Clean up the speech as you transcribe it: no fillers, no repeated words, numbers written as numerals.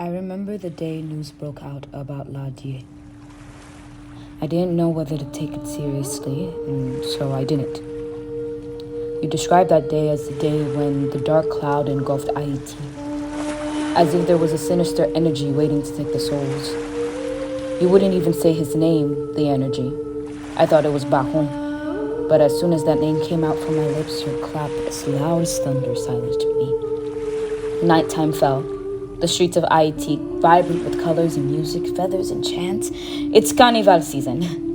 I remember the day news broke out about Ladier. I didn't know whether to take it seriously, and so I didn't. You described that day as the day when the dark cloud engulfed Haiti, as if there was a sinister energy waiting to take the souls. You wouldn't even say his name, the energy. I thought it was Bahon, but as soon as that name came out from my lips, your clap, as loud as thunder, silenced me. Nighttime fell. The streets of Haiti, vibrant with colors and music, feathers and chants. It's Carnival season.